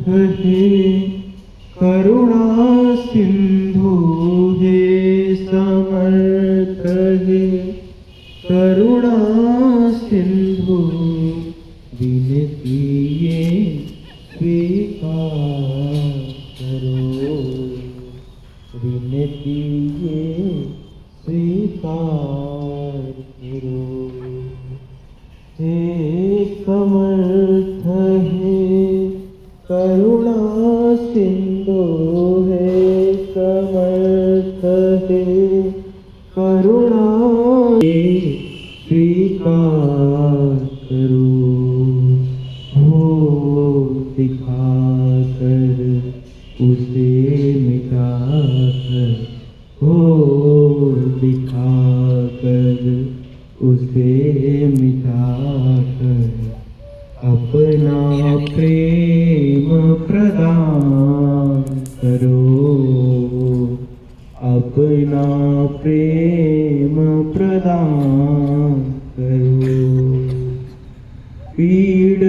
हे करुणा सिंधु हे समर्थ हे करुणा सिंधु विनती ये स्वीकार करो विनती ये स्वीकार करो हे समर्थ हे करुणा सिंधु हे समर्थ हे करुणा ये स्वीकार करो हो दिखा कर उसे मिटा कर हो दिखा कर उसे मिटा कर अपना प्रेम प्रदान करो अपना प्रेम प्रदान करो पीड़